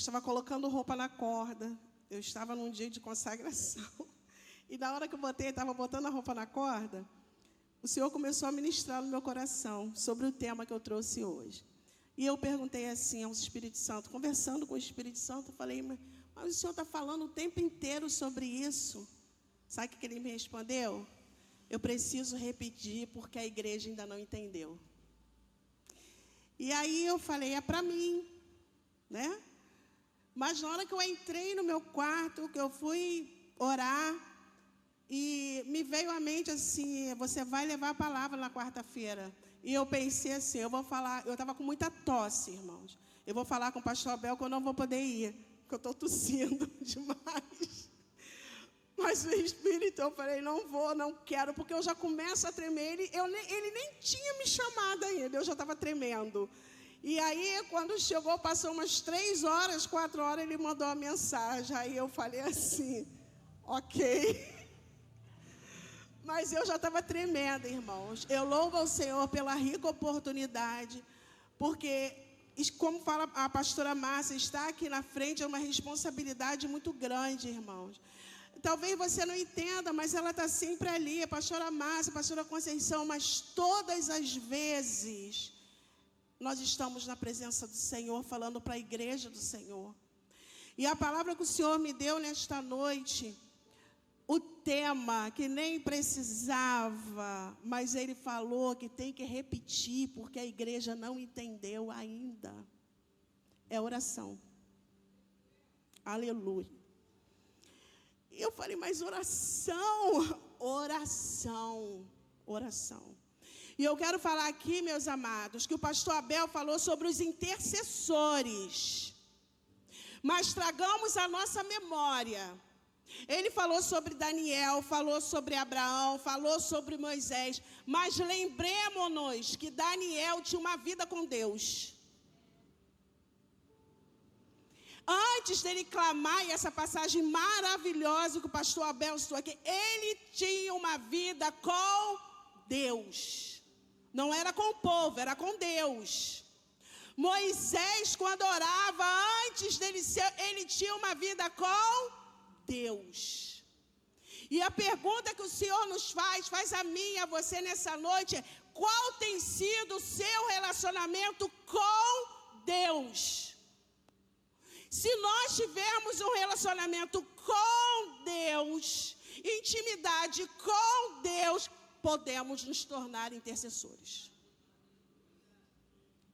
estava colocando roupa na corda. Eu estava num dia de consagração. E na hora que eu estava botando a roupa na corda, o Senhor começou a ministrar no meu coração sobre o tema que eu trouxe hoje. E eu perguntei assim ao Espírito Santo, conversando com o Espírito Santo, eu falei, mas o Senhor está falando o tempo inteiro sobre isso. Sabe o que ele me respondeu? Eu preciso repetir porque a igreja ainda não entendeu. E aí eu falei, é para mim, né? Mas na hora que eu entrei no meu quarto, que eu fui orar, e me veio à mente assim, você vai levar a palavra na quarta-feira. E eu pensei assim, eu vou falar, eu estava com muita tosse, irmãos. Eu vou falar com o pastor Abel que eu não vou poder ir, porque eu estou tossindo demais. Mas o Espírito, eu falei, não vou, não quero, porque eu já começo a tremer. Ele nem tinha me chamado ainda, eu já estava tremendo. E aí, quando chegou, passou umas 3 horas, 4 horas, ele mandou uma mensagem. Aí eu falei assim, ok. Mas eu já estava tremendo, irmãos. Eu louvo ao Senhor pela rica oportunidade, porque, como fala a pastora Márcia, estar aqui na frente é uma responsabilidade muito grande, irmãos. Talvez você não entenda, mas ela está sempre ali, a pastora Márcia, a pastora Conceição, mas todas as vezes nós estamos na presença do Senhor, falando para a igreja do Senhor. E a palavra que o Senhor me deu nesta noite, o tema que nem precisava, mas Ele falou que tem que repetir, porque a igreja não entendeu ainda, é oração. Aleluia. E eu falei, mas oração, oração, oração. E eu quero falar aqui, meus amados, que o pastor Abel falou sobre os intercessores. Mas tragamos a nossa memória. Ele falou sobre Daniel, falou sobre Abraão, falou sobre Moisés. Mas lembremos-nos que Daniel tinha uma vida com Deus. Antes dele clamar, e essa passagem maravilhosa que o pastor Abel estou aqui, ele tinha uma vida com Deus. Não era com o povo, era com Deus. Moisés, quando orava, antes dele ser, ele tinha uma vida com Deus. E a pergunta que o Senhor nos faz a mim e a você nessa noite é: qual tem sido o seu relacionamento com Deus? Se nós tivermos um relacionamento com Deus, intimidade com Deus, podemos nos tornar intercessores.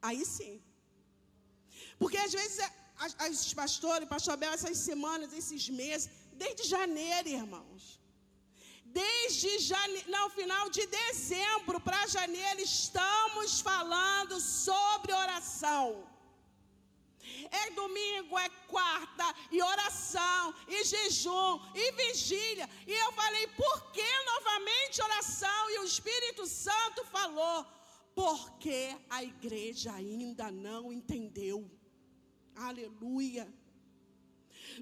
Aí sim. Porque às vezes os pastores, pastor Abel, essas semanas, esses meses, desde janeiro, irmãos. Desde janeiro, no final de dezembro para janeiro, estamos falando sobre oração. É domingo, é quarta, e oração, e jejum, e vigília. E eu falei, por que novamente oração? E o Espírito Santo falou, porque a igreja ainda não entendeu. Aleluia.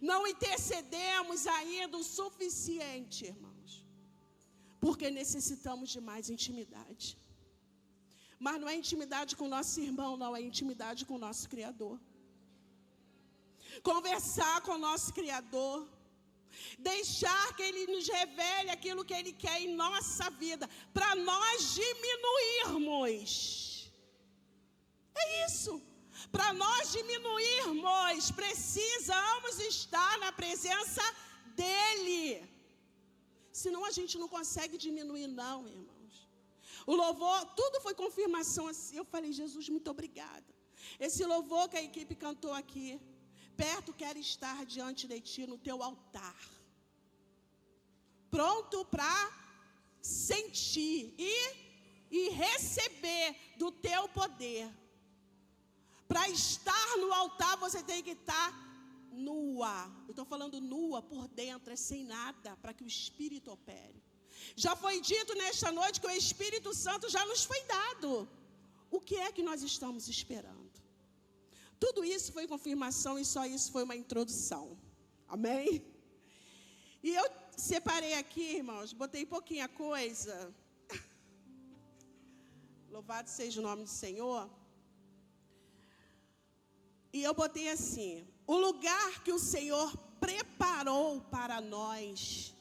Não intercedemos ainda o suficiente, irmãos. Porque necessitamos de mais intimidade. Mas não é intimidade com o nosso irmão, não, é intimidade com o nosso Criador. Conversar com o nosso Criador, deixar que Ele nos revele aquilo que Ele quer em nossa vida, para nós diminuirmos. É isso. Para nós diminuirmos, precisamos estar na presença dEle. Senão a gente não consegue diminuir, não, irmãos. O louvor, tudo foi confirmação assim. Eu falei, Jesus, muito obrigada. Esse louvor que a equipe cantou aqui, perto quero estar diante de ti no teu altar, pronto para sentir e receber do teu poder. Para estar no altar você tem que estar nua. Eu estou falando nua por dentro, é sem nada, para que o Espírito opere. Já foi dito nesta noite que o Espírito Santo já nos foi dado. O que é que nós estamos esperando? Tudo isso foi confirmação e só isso foi uma introdução. Amém? E eu separei aqui, irmãos, botei pouquinha coisa. Louvado seja o nome do Senhor. E eu botei assim, O lugar que o Senhor preparou para nós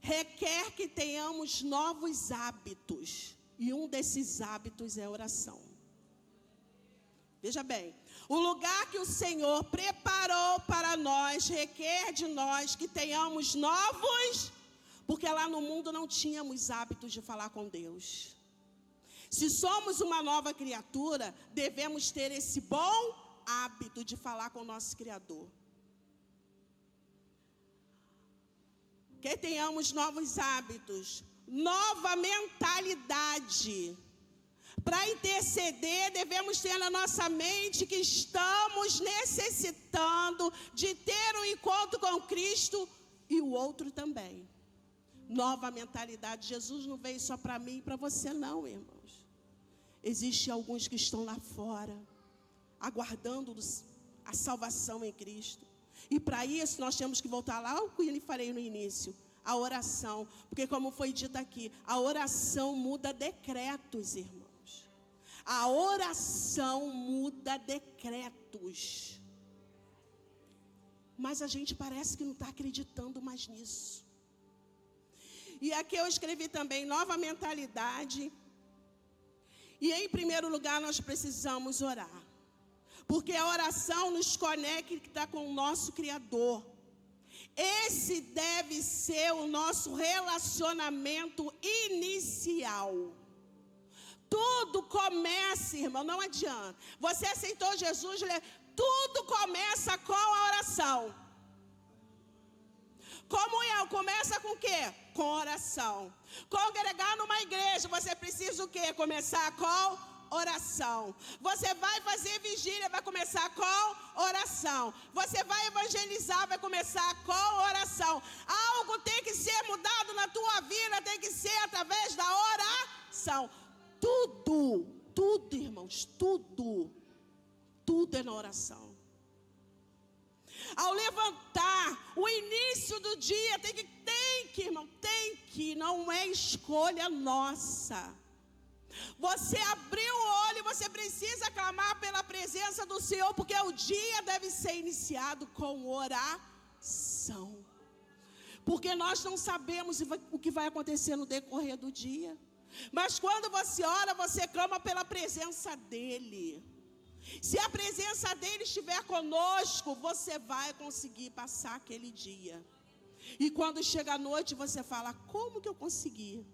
requer que tenhamos novos hábitos. E um desses hábitos é a oração. Veja bem, o lugar que o Senhor preparou para nós requer de nós que tenhamos novos, porque lá no mundo não tínhamos hábitos de falar com Deus. Se somos uma nova criatura, devemos ter esse bom hábito de falar com o nosso Criador. Que tenhamos novos hábitos, nova mentalidade. Para interceder, devemos ter na nossa mente que estamos necessitando de ter um encontro com Cristo e o outro também. Nova mentalidade. Jesus não veio só para mim e para você não, irmãos. Existem alguns que estão lá fora, aguardando a salvação em Cristo. E para isso nós temos que voltar lá ao que eu lhe falei no início, a oração. Porque como foi dito aqui, a oração muda decretos, irmãos. A oração muda decretos. Mas a gente parece que não está acreditando mais nisso. E aqui eu escrevi também nova mentalidade. E em primeiro lugar nós precisamos orar. Porque a oração nos conecta com o nosso Criador. Esse deve ser o nosso relacionamento inicial. Tudo começa, irmão, não adianta. Você aceitou Jesus, tudo começa com a oração. Comunhão começa com o quê? Com oração. Congregar numa igreja, você precisa o quê? Começar com oração. Você vai fazer vigília, vai começar com oração. Você vai evangelizar, vai começar com oração. Algo tem que ser mudado na tua vida, tem que ser através da oração. Tudo, irmãos, tudo é na oração. Ao levantar, o início do dia tem que, não é escolha nossa. Você abriu o olho e você precisa clamar pela presença do Senhor, porque o dia deve ser iniciado com oração. Porque nós não sabemos o que vai acontecer no decorrer do dia. Mas quando você ora, você clama pela presença dEle. Se a presença dEle estiver conosco, você vai conseguir passar aquele dia. E quando chega a noite, você fala, como que eu consegui?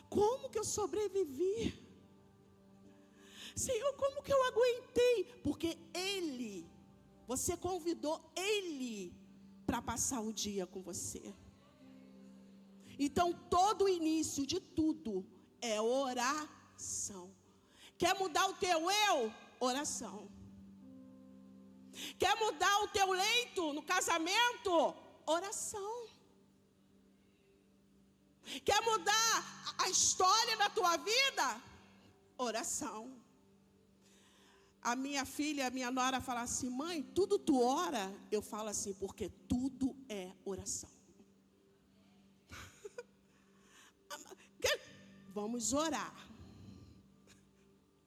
Como que eu sobrevivi? Senhor, como que eu aguentei? Porque você convidou Ele para passar o dia com você. Então, todo o início de tudo é oração. Quer mudar o teu eu? Oração. Quer mudar o teu leito no casamento? Oração. Quer mudar a história da tua vida? Oração. A minha filha, a minha nora fala assim, mãe, tudo tu ora? Eu falo assim, porque tudo é oração. Vamos orar.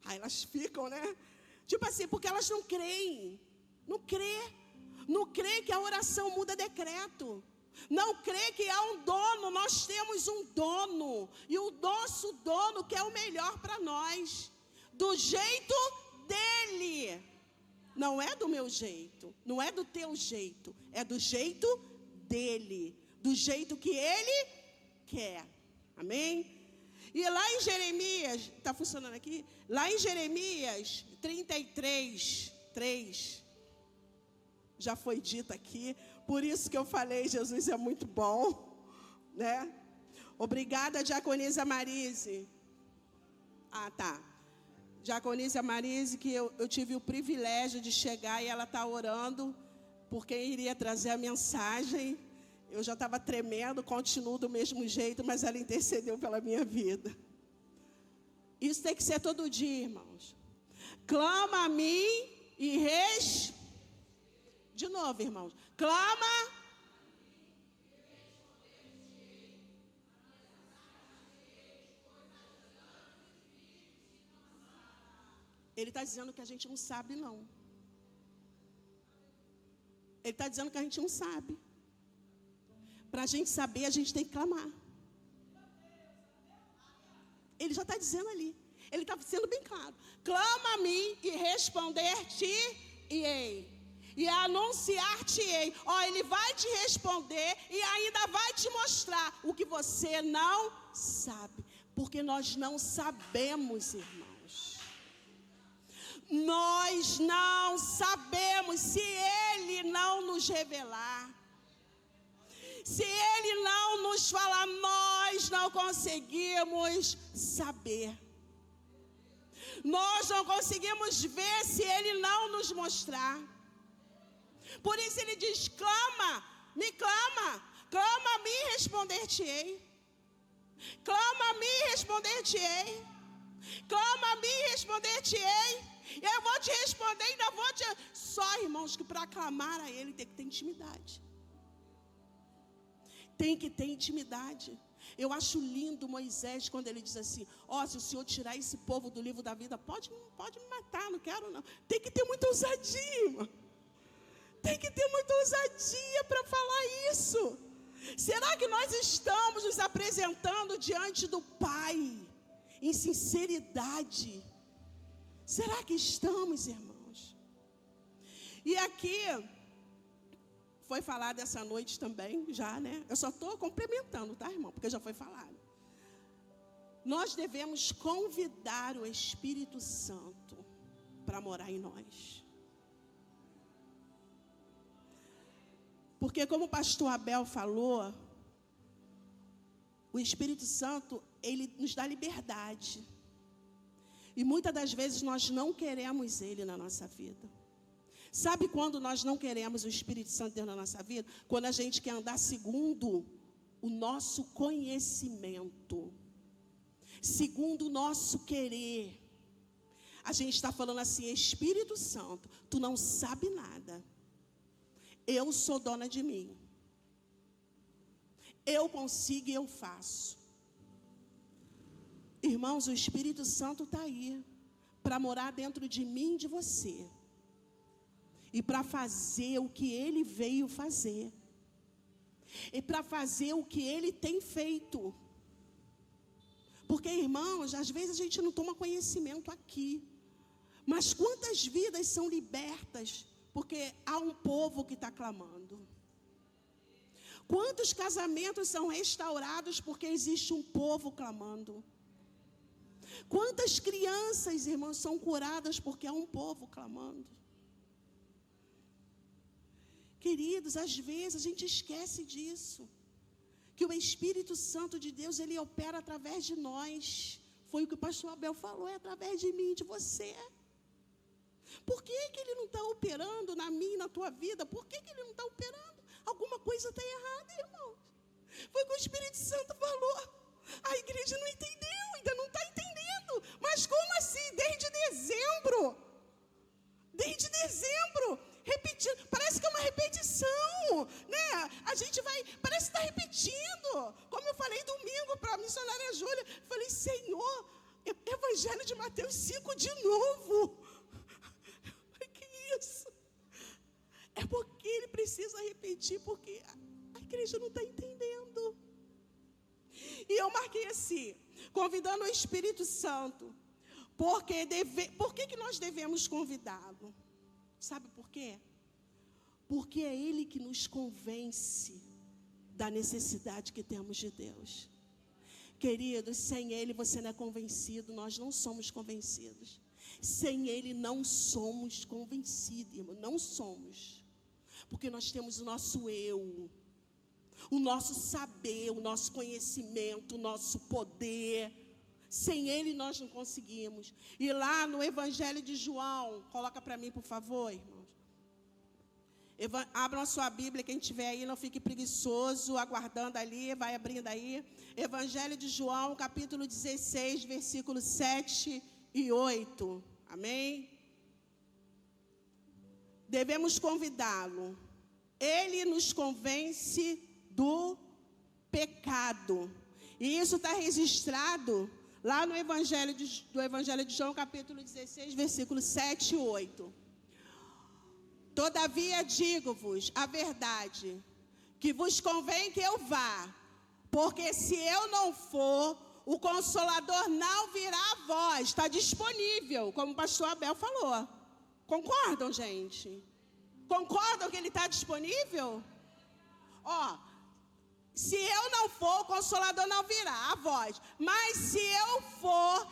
Aí elas ficam, né? Tipo assim, porque elas não creem. Não crê que a oração muda decreto. Não crê que há um dono. Nós temos um dono. E o nosso dono quer o melhor para nós. Do jeito dele. Não é do meu jeito. Não é do teu jeito. É do jeito dele. Do jeito que ele quer. Amém? E lá em Jeremias, está funcionando aqui? Lá em Jeremias 33, 3, já foi dito aqui, por isso que eu falei, Jesus é muito bom, né? Obrigada, Diaconisa Marise. Ah, tá. Diaconisa Marise, que eu tive o privilégio de chegar e ela está orando por quem iria trazer a mensagem. Eu já estava tremendo, continuo do mesmo jeito, mas ela intercedeu pela minha vida. Isso tem que ser todo dia, irmãos. Clama a mim e De novo, irmãos. Clama. Ele está dizendo que a gente não sabe, não. Ele está dizendo que a gente não sabe. Para a gente saber, a gente tem que clamar. Ele já está dizendo ali. Ele está sendo bem claro. Clama a mim e responder-te-ei. E anunciar-te-ei. Ele vai te responder e ainda vai te mostrar o que você não sabe. Porque nós não sabemos, irmãos. Nós não sabemos se Ele não nos revelar. Se Ele não nos falar, nós não conseguimos saber. Nós não conseguimos ver se Ele não nos mostrar. Por isso Ele diz, clama a mim e responder-te-ei. Clama a mim e responder-te-ei. Clama a mim e responder-te-ei. Eu vou te responder, ainda vou te... Só, irmãos, que para clamar a Ele tem que ter intimidade. Tem que ter intimidade. Eu acho lindo Moisés quando ele diz assim, se o Senhor tirar esse povo do livro da vida, pode me matar, não quero não. Tem que ter muita ousadia, irmão. Tem que ter muita ousadia para falar isso. Será que nós estamos nos apresentando diante do Pai em sinceridade? Será que estamos, irmãos? E aqui foi falado essa noite também, já, né? Eu só estou complementando, tá, irmão? Porque já foi falado. Nós devemos convidar o Espírito Santo para morar em nós. Porque como o pastor Abel falou, o Espírito Santo, ele nos dá liberdade. E muitas das vezes nós não queremos ele na nossa vida. Sabe quando nós não queremos o Espírito Santo dentro da nossa vida? Quando a gente quer andar segundo o nosso conhecimento, segundo o nosso querer. A gente está falando assim, Espírito Santo, tu não sabe nada. Eu sou dona de mim. Eu consigo e eu faço. Irmãos, o Espírito Santo está aí para morar dentro de mim e de você. E para fazer o que Ele veio fazer. E para fazer o que Ele tem feito. Porque, irmãos, às vezes a gente não toma conhecimento aqui. Mas quantas vidas são libertas porque há um povo que está clamando? Quantos casamentos são restaurados porque existe um povo clamando? Quantas crianças, irmãos, são curadas porque há um povo clamando? Queridos, às vezes a gente esquece disso. Que o Espírito Santo de Deus, ele opera através de nós. Foi o que o pastor Abel falou, é através de mim e de você. Por que ele não está operando na minha e na tua vida? Por que ele não está operando? Alguma coisa está errada, irmão. Foi o que o Espírito Santo falou. A igreja não entendeu, ainda não está entendendo. Mas como assim? Desde dezembro. Desde dezembro. Repetindo. Parece que é uma repetição, né? A gente vai, parece que está repetindo. Como eu falei domingo para a missionária Júlia. Falei, Senhor, Evangelho de Mateus 5 de novo. Que isso? É porque ele precisa repetir, porque a igreja não está entendendo. E eu marquei assim, convidando o Espírito Santo. Por que nós devemos convidá-lo? Sabe por quê? Porque é Ele que nos convence da necessidade que temos de Deus. Queridos, sem Ele você não é convencido, nós não somos convencidos. Sem Ele não somos convencidos, irmão, não somos. Porque nós temos o nosso eu, o nosso saber, o nosso conhecimento, o nosso poder. Sem Ele nós não conseguimos. E lá no Evangelho de João, coloca para mim, por favor, irmãos. Abram a sua Bíblia, quem estiver aí, não fique preguiçoso, aguardando ali, vai abrindo aí. Evangelho de João, capítulo 16, versículos 7 e 8. Amém? Devemos convidá-lo. Ele nos convence do pecado. E isso está registrado lá no Evangelho de, do Evangelho de João, capítulo 16, versículos 7 e 8. Todavia digo-vos a verdade, que vos convém que eu vá, porque se eu não for, o Consolador não virá a vós. Está disponível, como o pastor Abel falou. Concordam, gente? Concordam que ele está disponível? Ó, se eu não for, o Consolador não virá a vós. Mas se eu for,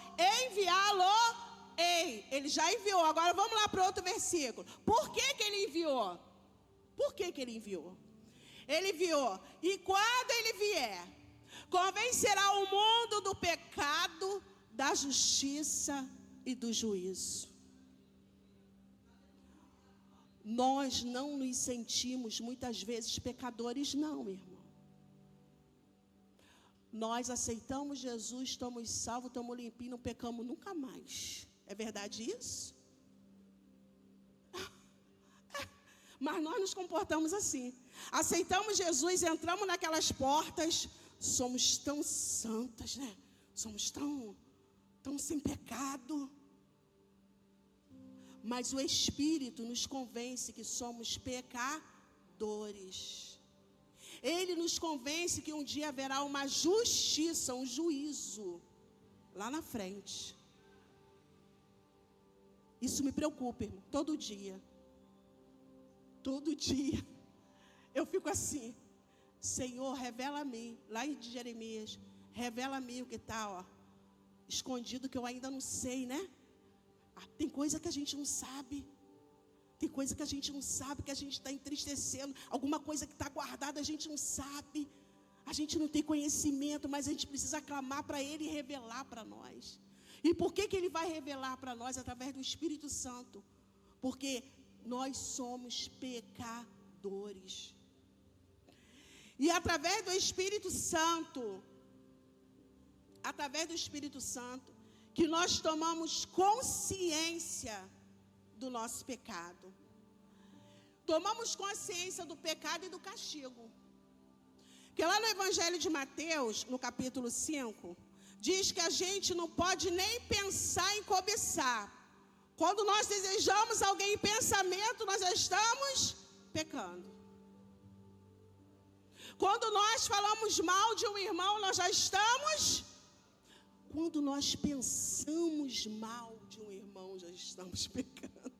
enviá-lo-ei. Ele já enviou. Agora vamos lá para outro versículo. Por que que ele enviou? Por que que ele enviou? Ele enviou. E quando ele vier, convencerá o mundo do pecado, da justiça e do juízo. Nós não nos sentimos muitas vezes pecadores, não, irmão. Nós aceitamos Jesus, estamos salvos, estamos limpinhos, não pecamos nunca mais. É verdade isso? Mas nós nos comportamos assim. Aceitamos Jesus, entramos naquelas portas, somos tão santas, né? Somos tão sem pecado. Mas o Espírito nos convence que somos pecadores. Ele nos convence que um dia haverá uma justiça, um juízo, lá na frente. Isso me preocupa, irmão, todo dia. Todo dia. Eu fico assim, Senhor, revela-me, lá em Jeremias, revela-me o que está, escondido, que eu ainda não sei, né? Tem coisa que a gente não sabe. Tem coisa que a gente não sabe, que a gente está entristecendo. Alguma coisa que está guardada, a gente não sabe. A gente não tem conhecimento, mas a gente precisa clamar para Ele revelar para nós. E por que que Ele vai revelar para nós? Através do Espírito Santo. Porque nós somos pecadores. E através do Espírito Santo, que nós tomamos consciência do nosso pecado. Tomamos consciência do pecado e do castigo. Porque lá no Evangelho de Mateus, no capítulo 5, diz que a gente não pode nem pensar em cobiçar. Quando nós desejamos alguém em pensamento, nós já estamos pecando. Quando nós falamos mal de um irmão, nós já estamos. Quando nós pensamos mal de um irmão, já estamos pecando.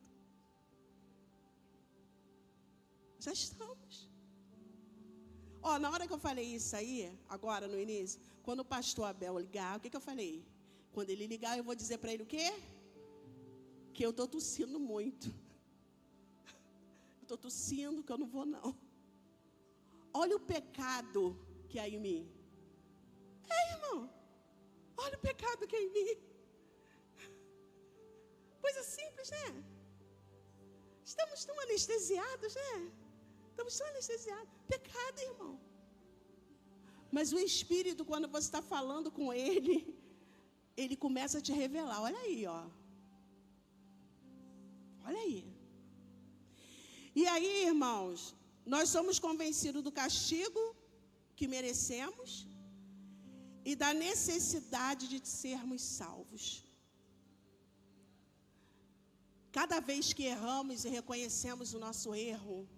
Já estamos. Ó, na hora que eu falei isso aí, agora no início, quando o pastor Abel ligar, o que eu falei? Quando ele ligar, eu vou dizer para ele o quê? Que eu estou tossindo muito. Eu estou tossindo, que eu não vou não. Olha o pecado que há em mim. Irmão, olha o pecado que há em mim. Coisa simples, né? Estamos tão anestesiados, né? Estamos tão anestesiados. Pecado, irmão. Mas o Espírito, quando você está falando com Ele, Ele começa a te revelar. Olha aí, ó. Olha aí. E aí, irmãos, nós somos convencidos do castigo que merecemos e da necessidade de sermos salvos. Cada vez que erramos e reconhecemos o nosso erro,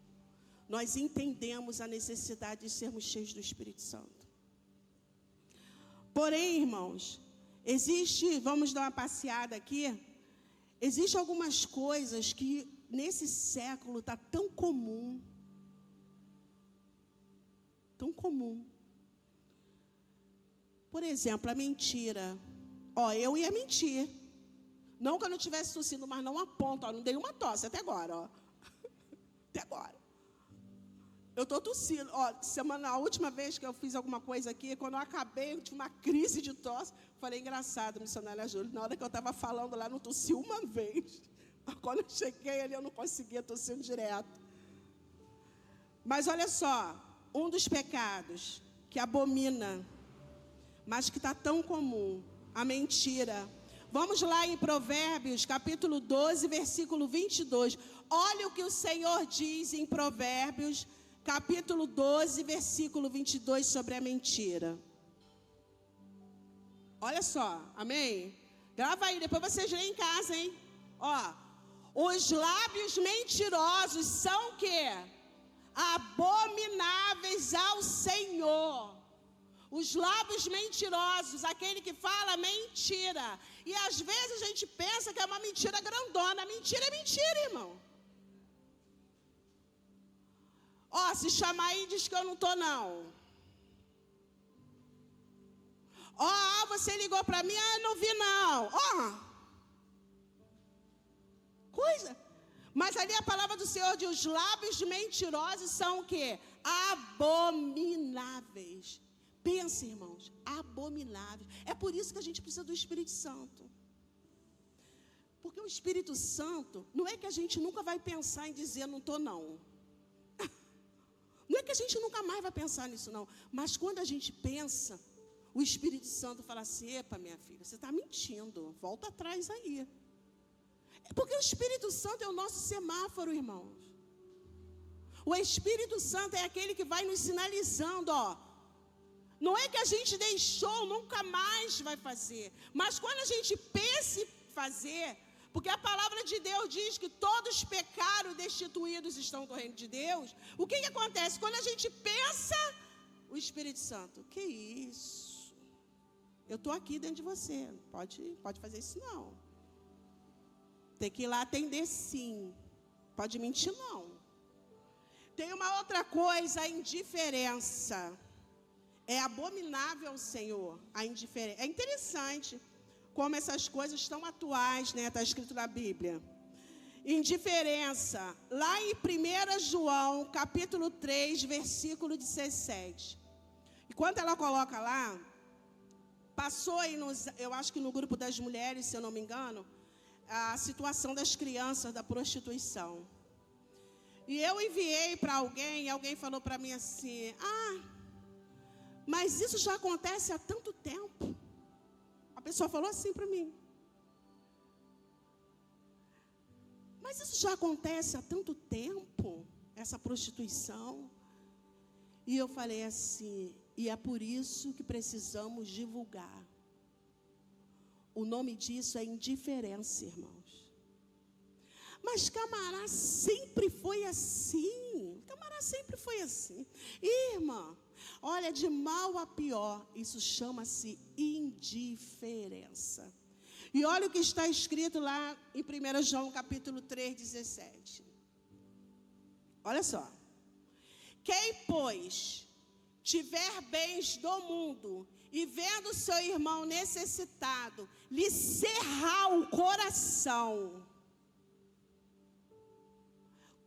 nós entendemos a necessidade de sermos cheios do Espírito Santo. Porém, irmãos, vamos dar uma passeada aqui, existem algumas coisas que nesse século está tão comum. Tão comum. Por exemplo, a mentira. Ó, eu ia mentir. Não que eu não tivesse tossindo, mas não a ponto. Ó, não dei uma tosse até agora, ó. Até agora. Eu estou tossindo. Ó, a última vez que eu fiz alguma coisa aqui, quando eu acabei, eu tive uma crise de tosse. Falei, engraçado, missionária Júlia. Na hora que eu estava falando lá, não tossi uma vez. Mas quando eu cheguei ali, eu não conseguia tossir direto. Mas olha só, um dos pecados que abomina, mas que está tão comum, a mentira. Vamos lá em Provérbios, capítulo 12, versículo 22. Olha o que o Senhor diz em Provérbios, capítulo 12, versículo 22, sobre a mentira. Olha só, amém? Grava aí, depois vocês leem em casa, hein? Ó, Os lábios mentirosos são o quê? Abomináveis ao Senhor. Os lábios mentirosos, aquele que fala mentira. E às vezes a gente pensa que é uma mentira grandona. Mentira é mentira, irmão. Ó, se chamar aí diz que eu não estou, não. Ó, você ligou para mim, eu não vi, não. Ó, coisa. Mas ali a palavra do Senhor diz, os lábios mentirosos são o quê? Abomináveis. Pensa, irmãos, abomináveis. É por isso que a gente precisa do Espírito Santo. Porque o Espírito Santo, não é que a gente nunca vai pensar em dizer não estou, não. Não é que a gente nunca mais vai pensar nisso, não. Mas quando a gente pensa, o Espírito Santo fala assim, epa, minha filha, você está mentindo, volta atrás aí. É porque o Espírito Santo é o nosso semáforo, irmãos. O Espírito Santo é aquele que vai nos sinalizando, ó. Não é que a gente deixou, nunca mais vai fazer. Mas quando a gente pensa em fazer, porque a palavra de Deus diz que todos pecaram, destituídos estão do reino de Deus. O que acontece? Quando a gente pensa, o Espírito Santo, que isso? Eu estou aqui dentro de você, pode fazer isso não. Tem que ir lá atender sim. Pode mentir não. Tem uma outra coisa, a indiferença. É abominável ao Senhor, a indiferença. É interessante como essas coisas estão atuais, né? Está escrito na Bíblia. Indiferença. Lá em 1 João, capítulo 3, versículo 17. E quando ela coloca lá, passou aí, eu acho que no grupo das mulheres, se eu não me engano, a situação das crianças da prostituição. E eu enviei para alguém, e alguém falou para mim assim, mas isso já acontece há tanto tempo. A pessoa falou assim para mim. Mas isso já acontece há tanto tempo, essa prostituição. E eu falei assim, e é por isso que precisamos divulgar. O nome disso é indiferença, irmãos. Mas Camará sempre foi assim. Camará sempre foi assim. Irmã, olha, de mal a pior, isso chama-se indiferença. E olha o que está escrito lá em 1 João capítulo 3, 17. Olha só. Quem, pois, tiver bens do mundo e vendo seu irmão necessitado, lhe cerrar o coração,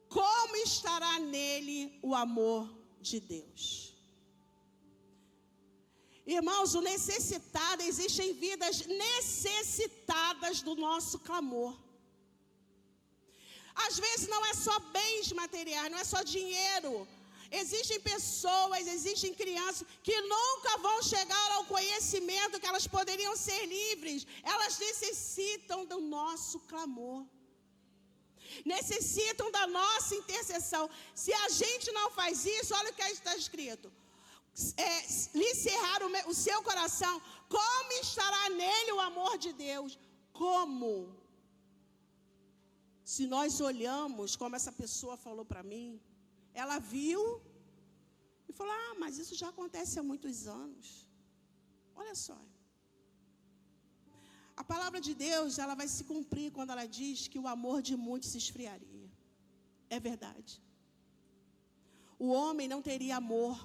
como estará nele o amor de Deus? Irmãos, o necessitado, existem vidas necessitadas do nosso clamor. Às vezes não é só bens materiais, não é só dinheiro. Existem pessoas, existem crianças que nunca vão chegar ao conhecimento que elas poderiam ser livres. Elas necessitam do nosso clamor. Necessitam da nossa intercessão. Se a gente não faz isso, olha o que está escrito. Lhe cerrar o seu coração, como estará nele o amor de Deus? Como? Se nós olhamos, como essa pessoa falou para mim, ela viu e falou, mas isso já acontece há muitos anos. Olha só. A palavra de Deus, ela vai se cumprir quando ela diz que o amor de muitos se esfriaria. É verdade. O homem não teria amor.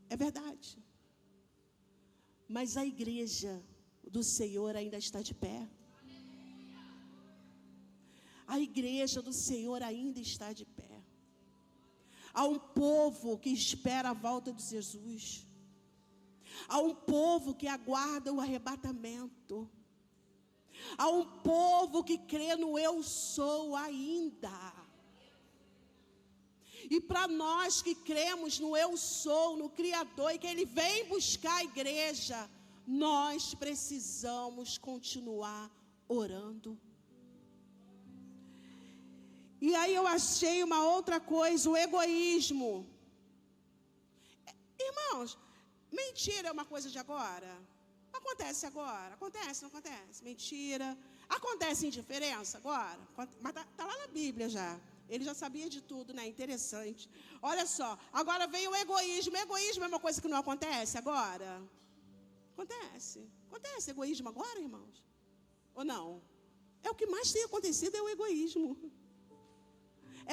É verdade. Mas a igreja do Senhor ainda está de pé. A igreja do Senhor ainda está de pé. Há um povo que espera a volta de Jesus. Há um povo que aguarda o arrebatamento. Há um povo que crê no eu sou ainda. E para nós que cremos no eu sou, no Criador, e que Ele vem buscar a igreja, nós precisamos continuar orando. E aí eu achei uma outra coisa, o egoísmo. Irmãos, mentira é uma coisa de agora? Acontece agora, acontece, não acontece? Mentira. Acontece indiferença agora? Mas está lá na Bíblia já. Ele já sabia de tudo, né? Interessante. Olha só, agora vem o egoísmo. Egoísmo é uma coisa que não acontece agora? Acontece. Acontece egoísmo agora, irmãos? Ou não? É o que mais tem acontecido, é o egoísmo.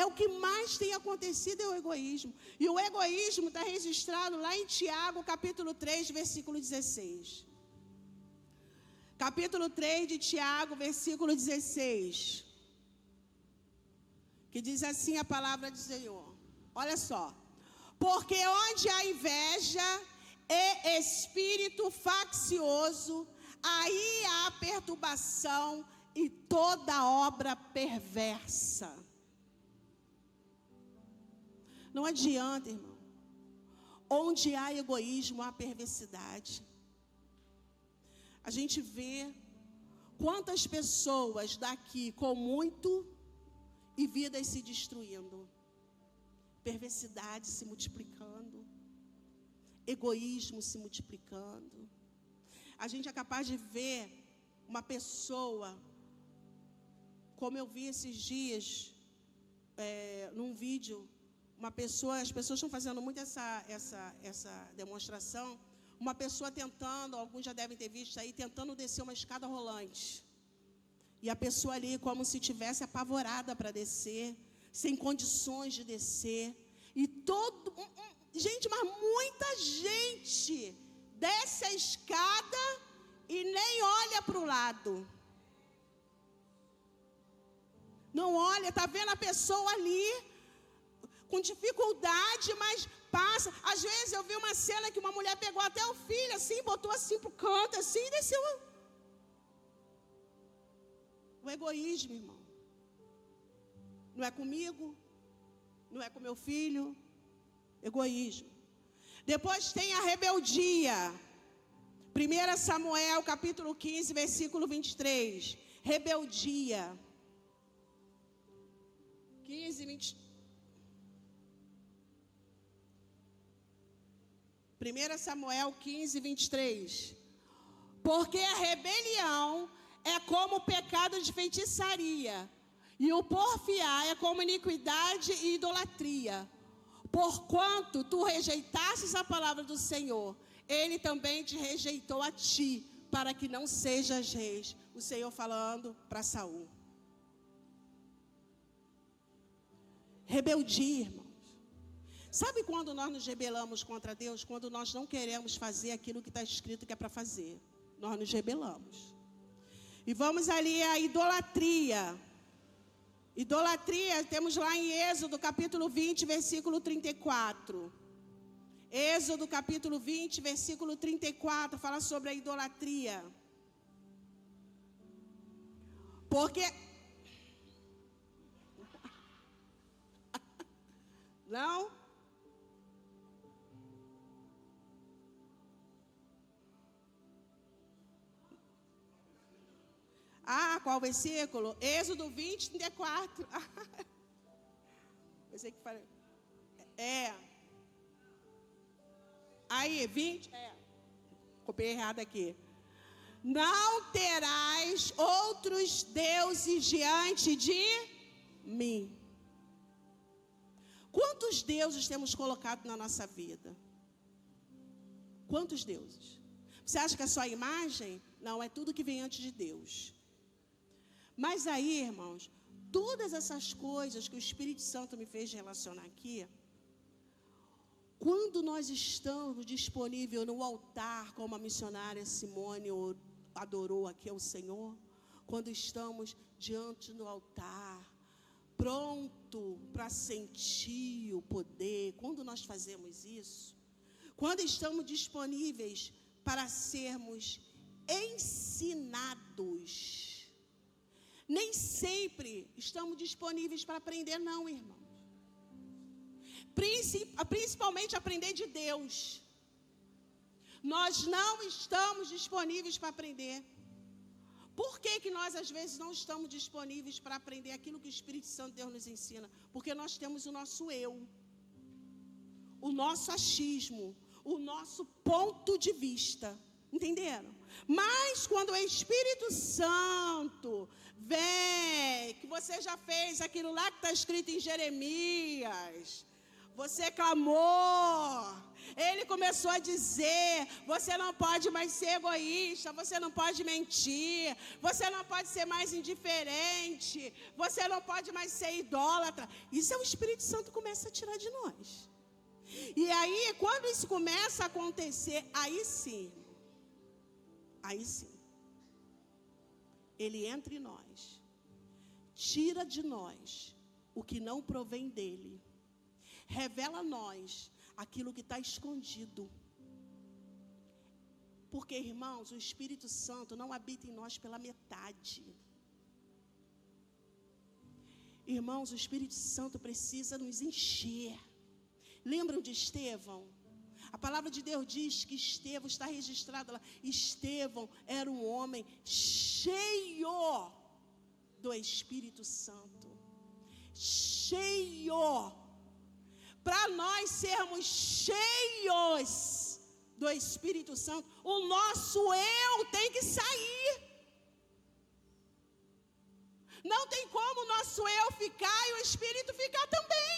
É o que mais tem acontecido, é o egoísmo. E o egoísmo está registrado lá em Tiago, capítulo 3, versículo 16. Capítulo 3 de Tiago, versículo 16. Que diz assim a palavra do Senhor. Olha só. Porque onde há inveja e espírito faccioso, aí há perturbação e toda obra perversa. Não adianta, irmão. Onde há egoísmo, há perversidade. A gente vê quantas pessoas daqui com muito e vidas se destruindo. Perversidade se multiplicando. Egoísmo se multiplicando. A gente é capaz de ver uma pessoa, como eu vi esses dias, num vídeo, uma pessoa, as pessoas estão fazendo muito essa demonstração, uma pessoa tentando, alguns já devem ter visto aí, tentando descer uma escada rolante. E a pessoa ali como se estivesse apavorada para descer, sem condições de descer. E gente, mas muita gente desce a escada e nem olha para o lado. Não olha, está vendo a pessoa ali com dificuldade, mas passa. Às vezes eu vi uma cena que uma mulher pegou até o filho assim, botou assim para o canto assim e desceu. O egoísmo, irmão. Não é comigo, não é com meu filho. Egoísmo. Depois tem a rebeldia. 1 Samuel, capítulo 15, versículo 23. Rebeldia. 15, 20. 1 Samuel 15, 23. Porque a rebelião é como o pecado de feitiçaria, e o porfiar é como iniquidade e idolatria. Porquanto tu rejeitastes a palavra do Senhor, Ele também te rejeitou a ti, para que não sejas rei. O Senhor falando para Saul. Rebeldia, irmãos. Sabe quando nós nos rebelamos contra Deus? Quando nós não queremos fazer aquilo que está escrito que é para fazer. Nós nos rebelamos. E vamos ali a idolatria. Idolatria, temos lá em Êxodo, capítulo 20, versículo 34. Êxodo, capítulo 20, versículo 34, fala sobre a idolatria. Porque... Não? Qual versículo? Êxodo 20, 34. Pensei que falei. Aí, 20. Copiei errado aqui. Não terás outros deuses diante de mim. Quantos deuses temos colocado na nossa vida? Quantos deuses? Você acha que é só a imagem? Não, é tudo que vem antes de Deus. Mas aí, irmãos, todas essas coisas que o Espírito Santo me fez relacionar aqui, quando nós estamos disponíveis no altar, como a missionária Simone adorou aqui ao Senhor, quando estamos diante do altar, pronto para sentir o poder, quando nós fazemos isso, quando estamos disponíveis para sermos ensinados, nem sempre estamos disponíveis para aprender, não, irmãos. Principalmente aprender de Deus. Nós não estamos disponíveis para aprender. Por que nós, às vezes, não estamos disponíveis para aprender aquilo que o Espírito Santo de Deus nos ensina? Porque nós temos o nosso eu, o nosso achismo, o nosso ponto de vista. Entenderam? Mas quando o Espírito Santo vem, que você já fez aquilo lá que está escrito em Jeremias, você clamou, ele começou a dizer, você não pode mais ser egoísta, você não pode mentir, você não pode ser mais indiferente, você não pode mais ser idólatra. Isso é o Espírito Santo começa a tirar de nós. E aí, quando isso começa a acontecer, aí sim, ele entra em nós, tira de nós o que não provém dele, revela a nós aquilo que está escondido. Porque, irmãos, o Espírito Santo não habita em nós pela metade. Irmãos, o Espírito Santo precisa nos encher. Lembram de Estevão? A palavra de Deus diz que Estevão, está registrado lá, Estevão era um homem cheio do Espírito Santo. Cheio. Para nós sermos cheios do Espírito Santo, o nosso eu tem que sair. Não tem como o nosso eu ficar e o Espírito ficar também.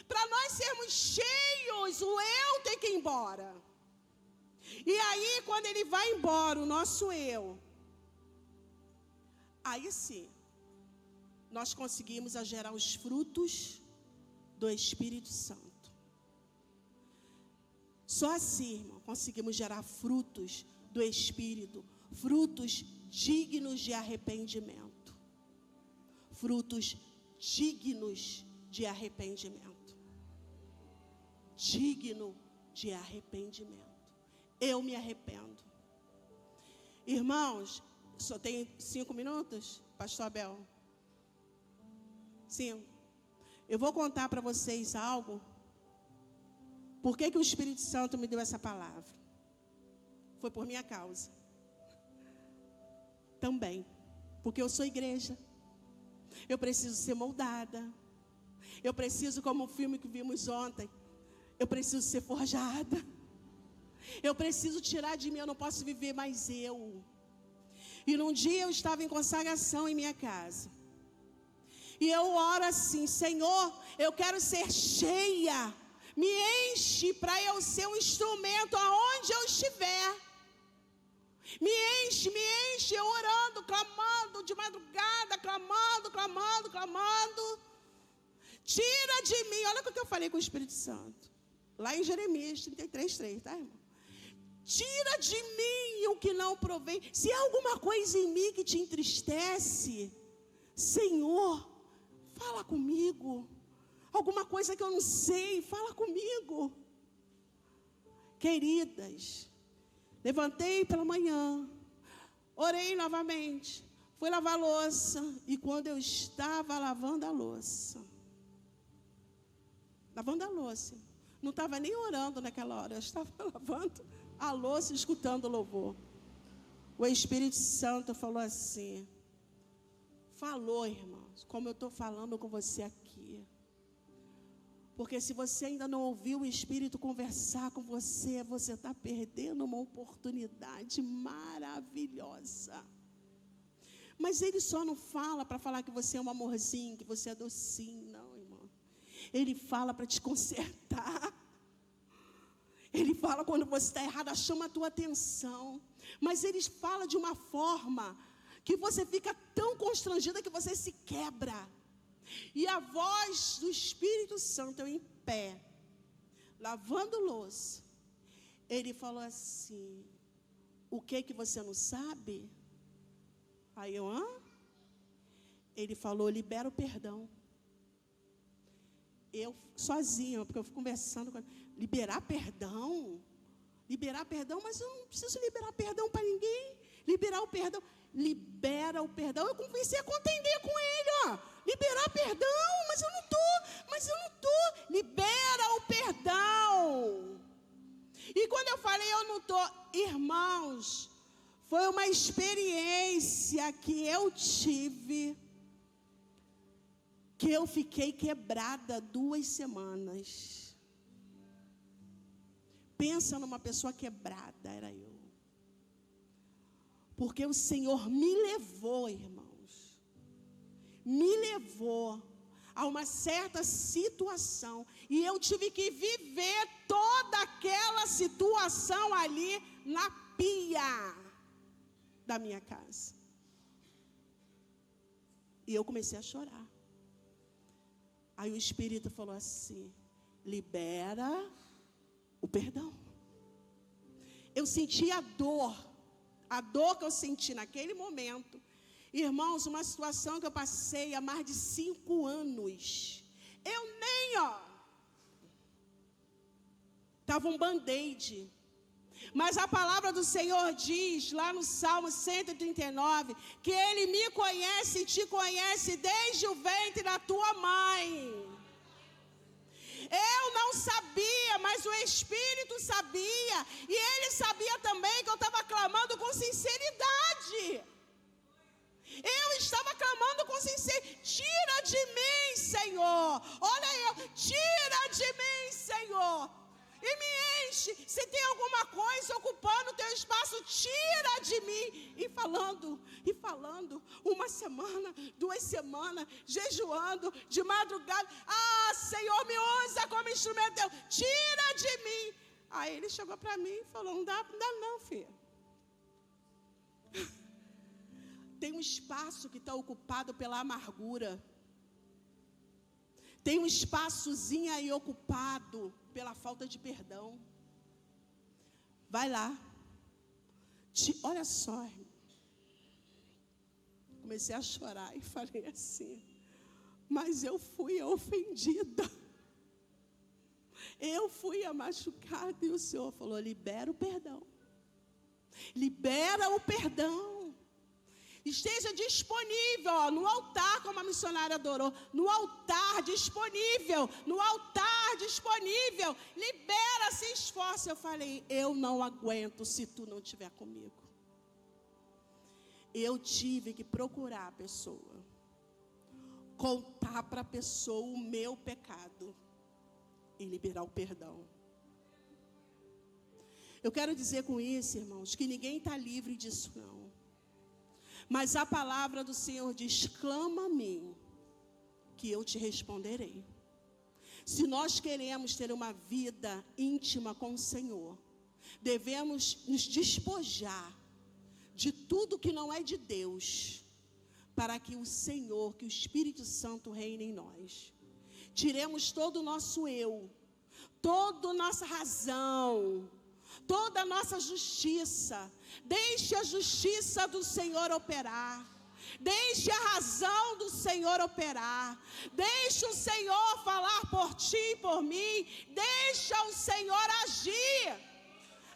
Para nós sermos cheios, o eu tem que ir embora. E aí, quando ele vai embora, o nosso eu, aí sim, nós conseguimos gerar os frutos do Espírito Santo. Só assim, irmão, conseguimos gerar frutos do Espírito, frutos dignos de arrependimento. Frutos dignos de arrependimento. Digno de arrependimento. Eu me arrependo. Irmãos, só tem 5 minutos, pastor Abel? 5. Eu vou contar para vocês algo. Por que o Espírito Santo me deu essa palavra? Foi por minha causa. Também. Porque eu sou igreja. Eu preciso ser moldada. Eu preciso, como o filme que vimos ontem, eu preciso ser forjada. Eu preciso tirar de mim, eu não posso viver mais eu. E num dia eu estava em consagração em minha casa. E eu oro assim, Senhor, eu quero ser cheia. Me enche para eu ser um instrumento aonde eu estiver. Me enche, eu orando, clamando de madrugada, clamando. Tira de mim, olha o que eu falei com o Espírito Santo. Lá em Jeremias 33:3, tá, irmão? Tira de mim o que não provém. Se há alguma coisa em mim que te entristece, Senhor, fala comigo. Alguma coisa que eu não sei, fala comigo. Queridas, levantei pela manhã, orei novamente, fui lavar a louça, e quando eu estava lavando a louça, não estava nem orando naquela hora, eu estava lavando a louça, escutando o louvor. O Espírito Santo falou assim, falou, irmãos, como eu estou falando com você aqui. Porque se você ainda não ouviu o Espírito conversar com você, você está perdendo uma oportunidade maravilhosa. Mas Ele só não fala para falar que você é um amorzinho, que você é docinho, não, irmão. Ele fala para te consertar. Ele fala quando você está errado, chama a tua atenção. Mas Ele fala de uma forma que você fica tão constrangida que você se quebra. E a voz do Espírito Santo, eu em pé, lavando louça, ele falou assim, o que você não sabe? Aí eu, Ele falou, libera o perdão. Eu, sozinha, porque eu fui conversando com ele, liberar perdão, mas eu não preciso liberar perdão para ninguém. Libera o perdão. Eu comecei a contender com ele, liberar perdão, mas eu não tô. Libera o perdão. E quando eu falei eu não tô, irmãos, foi uma experiência que eu tive, que eu fiquei quebrada 2 semanas. Pensa numa pessoa quebrada, era eu. Porque o Senhor me levou, irmãos, me levou a uma certa situação, e eu tive que viver toda aquela situação ali na pia da minha casa. E eu comecei a chorar. Aí o Espírito falou assim: libera o perdão. Eu senti a dor que eu senti naquele momento. Irmãos, uma situação que eu passei há mais de 5 anos. Eu nem, estava um band-aid. Mas a palavra do Senhor diz, lá no Salmo 139, que Ele me conhece e te conhece desde o ventre da tua mãe. Eu não sabia, mas o Espírito sabia. E Ele sabia também que eu estava clamando com sinceridade. Eu estava clamando com sinceridade: tira de mim, Senhor. Olha eu, tira de mim, Senhor. E me enche. Se tem alguma coisa ocupando o teu espaço, tira de mim. E falando, 1 semana, 2 semanas, jejuando, de madrugada. Ah, Senhor, me usa como instrumento teu. Tira de mim. Aí ele chegou para mim e falou: não dá não, filha. Tem um espaço que está ocupado pela amargura. Tem um espaçozinho aí ocupado pela falta de perdão. Vai lá. Olha só, irmão. Comecei a chorar e falei assim: mas eu fui a ofendida. Eu fui a machucada. E o Senhor falou: libera o perdão. Libera o perdão. Esteja disponível, no altar, como a missionária adorou. No altar disponível. No altar disponível. Libera, se esforça. Eu falei: eu não aguento se tu não estiver comigo. Eu tive que procurar a pessoa. Contar para a pessoa o meu pecado. E liberar o perdão. Eu quero dizer com isso, irmãos, que ninguém está livre disso não. Mas a palavra do Senhor diz: clama a mim, que eu te responderei. Se nós queremos ter uma vida íntima com o Senhor, devemos nos despojar de tudo que não é de Deus, para que o Senhor, que o Espírito Santo reine em nós. Tiremos todo o nosso eu, toda a nossa razão, toda a nossa justiça. Deixe a justiça do Senhor operar. Deixe a razão do Senhor operar. Deixe o Senhor falar por ti e por mim. Deixa o Senhor agir.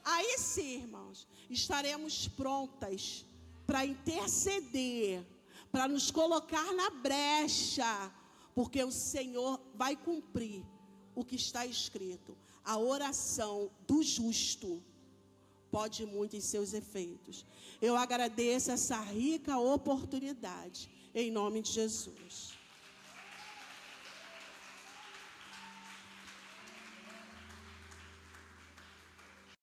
Aí sim, irmãos, estaremos prontas para interceder, para nos colocar na brecha, porque o Senhor vai cumprir o que está escrito. A oração do justo pode muito em seus efeitos. Eu agradeço essa rica oportunidade, em nome de Jesus.